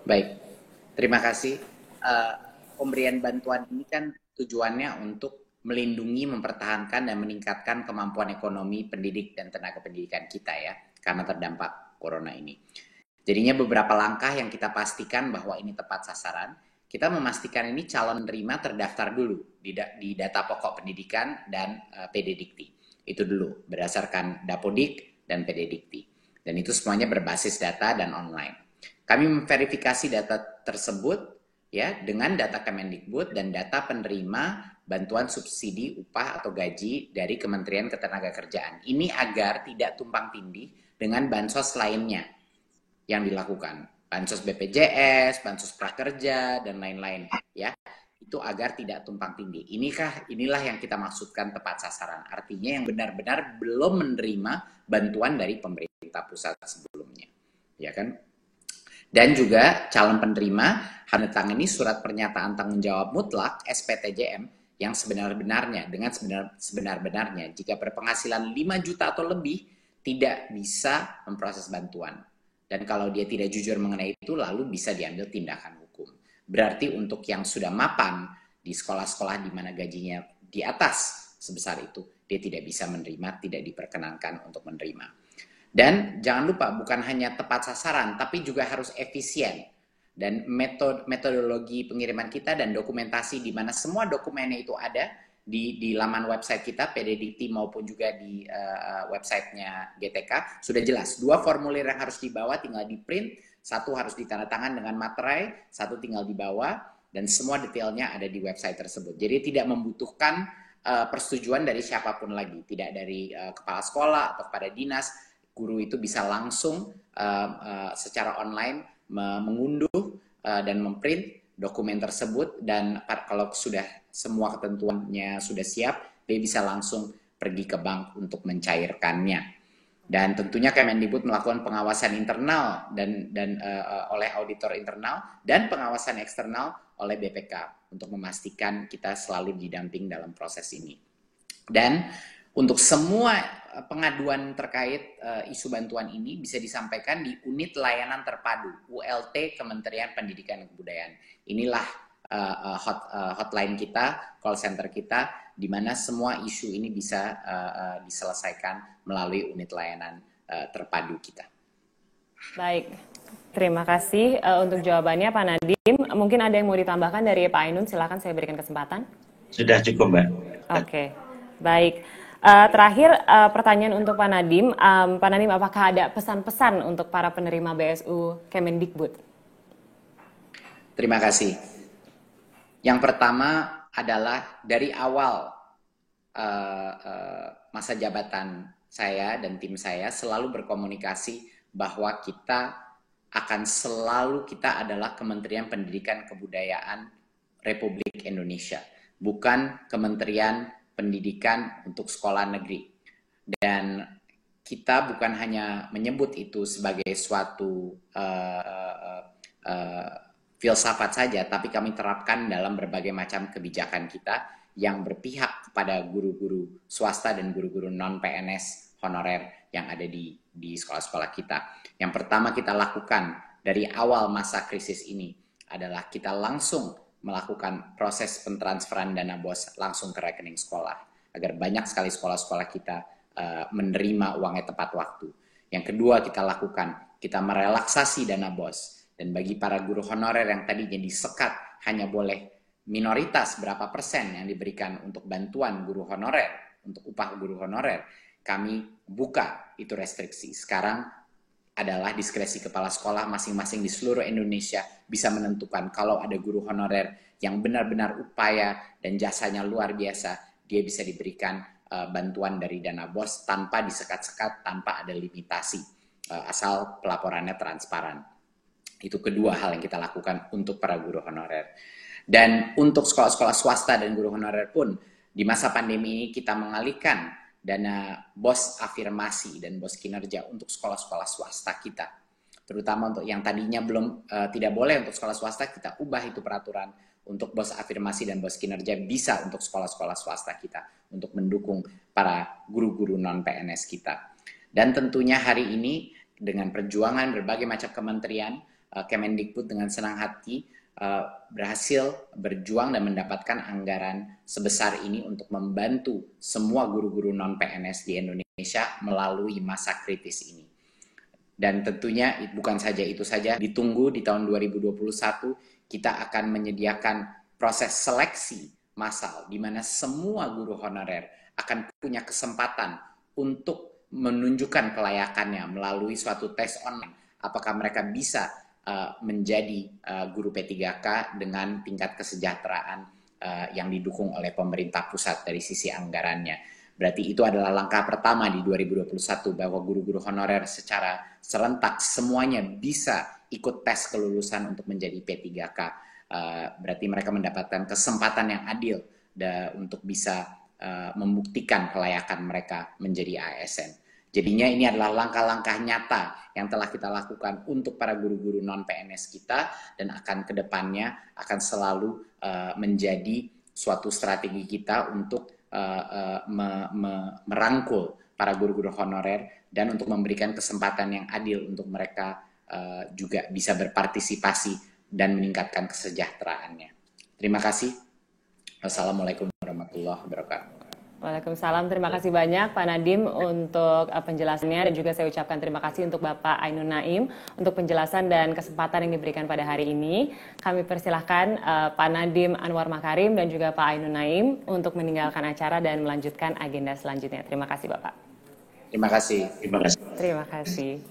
Baik, terima kasih. Pemberian bantuan ini kan tujuannya untuk melindungi, mempertahankan, dan meningkatkan kemampuan ekonomi pendidik dan tenaga pendidikan kita ya, karena terdampak corona ini. Jadinya beberapa langkah yang kita pastikan bahwa ini tepat sasaran. Kita memastikan ini calon penerima terdaftar dulu di data pokok pendidikan dan PD Dikti. Itu dulu, berdasarkan Dapodik dan PD Dikti. Dan itu semuanya berbasis data dan online. Kami memverifikasi data tersebut ya dengan data Kemendikbud dan data penerima bantuan subsidi upah atau gaji dari Kementerian Ketenagakerjaan. Ini agar tidak tumpang tindih dengan bansos lainnya yang dilakukan. Bansos BPJS, bansos prakerja, dan lain-lain ya. Itu agar tidak tumpang tindih. Inilah yang kita maksudkan tepat sasaran. Artinya yang benar-benar belum menerima bantuan dari pemerintah pusat sebelumnya. Ya kan? Dan juga calon penerima harus menandatangani surat pernyataan tanggung jawab mutlak SPTJM yang sebenar-benarnya, dengan sebenar-benarnya jika berpenghasilan 5 juta atau lebih tidak bisa memproses bantuan. Dan kalau dia tidak jujur mengenai itu, lalu bisa diambil tindakan hukum. Berarti untuk yang sudah mapan di sekolah-sekolah di mana gajinya di atas sebesar itu, dia tidak bisa menerima, tidak diperkenankan untuk menerima. Dan jangan lupa, bukan hanya tepat sasaran, tapi juga harus efisien. Dan metodologi pengiriman kita dan dokumentasi di mana semua dokumennya itu ada di laman website kita, PD Dikti maupun juga di websitenya GTK, sudah jelas. 2 formulir yang harus dibawa tinggal di print, Satu harus ditandatangan dengan materai, satu tinggal dibawa, dan semua detailnya ada di website tersebut. Jadi tidak membutuhkan persetujuan dari siapapun lagi, tidak dari kepala sekolah atau kepada dinas. Guru itu bisa langsung secara online mengunduh dan memprint dokumen tersebut, dan kalau sudah semua ketentuannya sudah siap, dia bisa langsung pergi ke bank untuk mencairkannya. Dan tentunya Kemendikbud melakukan pengawasan internal dan oleh auditor internal dan pengawasan eksternal oleh BPK untuk memastikan kita selalu didamping dalam proses ini. Dan untuk semua pengaduan terkait isu bantuan ini bisa disampaikan di Unit Layanan Terpadu ULT Kementerian Pendidikan dan Kebudayaan. Inilah hotline kita, call center kita, di mana semua isu ini bisa diselesaikan melalui unit layanan terpadu kita. Baik, terima kasih untuk jawabannya Pak Nadiem. Mungkin ada yang mau ditambahkan dari Pak Ainun, silakan saya berikan kesempatan. Sudah cukup, Mbak. Oke, baik. Terakhir pertanyaan untuk Pak Nadiem. Pak Nadiem, apakah ada pesan-pesan untuk para penerima BSU Kemendikbud? Terima kasih. Yang pertama adalah dari awal masa jabatan saya dan tim saya selalu berkomunikasi bahwa kita adalah Kementerian Pendidikan Kebudayaan Republik Indonesia, bukan Kementerian Pendidikan untuk sekolah negeri. Dan kita bukan hanya menyebut itu sebagai suatu filsafat saja, tapi kami terapkan dalam berbagai macam kebijakan kita yang berpihak kepada guru-guru swasta dan guru-guru non-PNS honorer yang ada di sekolah-sekolah kita. Yang pertama kita lakukan dari awal masa krisis ini adalah kita langsung melakukan proses pentransferan dana BOS langsung ke rekening sekolah, agar banyak sekali sekolah-sekolah kita menerima uangnya tepat waktu. Yang kedua kita lakukan, kita merelaksasi dana BOS. Dan bagi para guru honorer yang tadinya disekat hanya boleh minoritas berapa persen yang diberikan untuk bantuan guru honorer, untuk upah guru honorer, kami buka itu restriksi. Sekarang adalah diskresi kepala sekolah masing-masing di seluruh Indonesia bisa menentukan kalau ada guru honorer yang benar-benar upaya dan jasanya luar biasa, dia bisa diberikan bantuan dari dana BOS tanpa disekat-sekat, tanpa ada limitasi, asal pelaporannya transparan. Itu kedua hal yang kita lakukan untuk para guru honorer. Dan untuk sekolah-sekolah swasta dan guru honorer pun, di masa pandemi ini kita mengalihkan dana BOS afirmasi dan BOS kinerja untuk sekolah-sekolah swasta kita. Terutama untuk yang tadinya tidak boleh untuk sekolah swasta, kita ubah itu peraturan untuk BOS afirmasi dan BOS kinerja bisa untuk sekolah-sekolah swasta kita, untuk mendukung para guru-guru non-PNS kita. Dan tentunya hari ini dengan perjuangan berbagai macam kementerian, Kemendikbud dengan senang hati berhasil berjuang dan mendapatkan anggaran sebesar ini untuk membantu semua guru-guru non-PNS di Indonesia melalui masa kritis ini. Dan tentunya bukan saja itu saja, ditunggu di tahun 2021 kita akan menyediakan proses seleksi massal di mana semua guru honorer akan punya kesempatan untuk menunjukkan kelayakannya melalui suatu tes online. Apakah mereka bisa menjadi guru P3K dengan tingkat kesejahteraan yang didukung oleh pemerintah pusat dari sisi anggarannya. Berarti itu adalah langkah pertama di 2021 bahwa guru-guru honorer secara serentak semuanya bisa ikut tes kelulusan untuk menjadi P3K. Berarti mereka mendapatkan kesempatan yang adil untuk bisa membuktikan kelayakan mereka menjadi ASN. Jadinya ini adalah langkah-langkah nyata yang telah kita lakukan untuk para guru-guru non-PNS kita, dan akan kedepannya akan selalu menjadi suatu strategi kita untuk merangkul para guru-guru honorer dan untuk memberikan kesempatan yang adil untuk mereka juga bisa berpartisipasi dan meningkatkan kesejahteraannya. Terima kasih. Wassalamualaikum warahmatullahi wabarakatuh. Waalaikumsalam, terima kasih banyak Pak Nadiem untuk penjelasannya, dan juga saya ucapkan terima kasih untuk Bapak Ainun Naim untuk penjelasan dan kesempatan yang diberikan pada hari ini. Kami persilahkan Pak Nadiem Anwar Makarim dan juga Pak Ainun Naim untuk meninggalkan acara dan melanjutkan agenda selanjutnya. Terima kasih Bapak. Terima kasih. Terima kasih.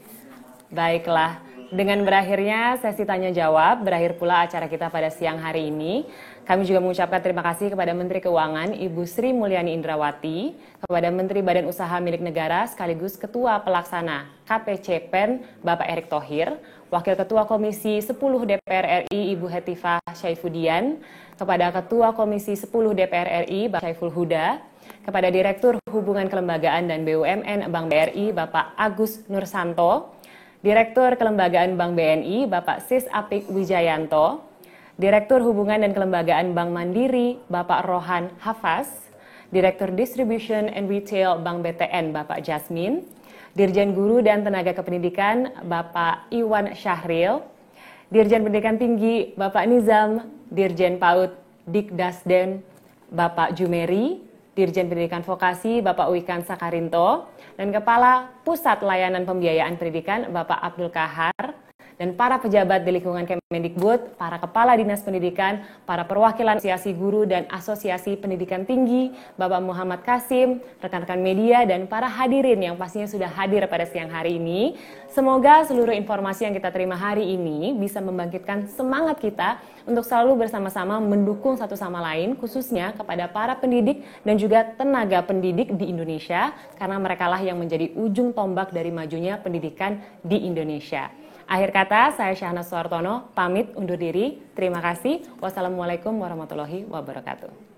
Baiklah, Dengan berakhirnya sesi tanya jawab, berakhir pula acara kita pada siang hari ini. Kami juga mengucapkan terima kasih kepada Menteri Keuangan Ibu Sri Mulyani Indrawati, kepada Menteri Badan Usaha Milik Negara sekaligus Ketua Pelaksana KPCPEN Bapak Erick Thohir, Wakil Ketua Komisi 10 DPR RI Ibu Hetifah Syaifudian, kepada Ketua Komisi 10 DPR RI Bapak Syaiful Huda, kepada Direktur Hubungan Kelembagaan dan BUMN Bank BRI Bapak Agus Nursanto, Direktur Kelembagaan Bank BNI Bapak Sis Apik Wijayanto, Direktur Hubungan dan Kelembagaan Bank Mandiri Bapak Rohan Hafaz, Direktur Distribution and Retail Bank BTN Bapak Jasmine, Dirjen Guru dan Tenaga Kependidikan Bapak Iwan Syahril, Dirjen Pendidikan Tinggi Bapak Nizam, Dirjen PAUD Dikdasden Bapak Jumeri, Dirjen Pendidikan Vokasi Bapak Wikan Sakarinto, dan Kepala Pusat Layanan Pembiayaan Pendidikan Bapak Abdul Kahar, dan para pejabat di lingkungan Kemendikbud, para kepala dinas pendidikan, para perwakilan asosiasi guru dan asosiasi pendidikan tinggi, Bapak Muhammad Kasim, rekan-rekan media, dan para hadirin yang pastinya sudah hadir pada siang hari ini. Semoga seluruh informasi yang kita terima hari ini bisa membangkitkan semangat kita untuk selalu bersama-sama mendukung satu sama lain, khususnya kepada para pendidik dan juga tenaga pendidik di Indonesia, karena merekalah yang menjadi ujung tombak dari majunya pendidikan di Indonesia. Akhir kata, saya Syahnas Suartono, pamit undur diri. Terima kasih. Wassalamualaikum warahmatullahi wabarakatuh.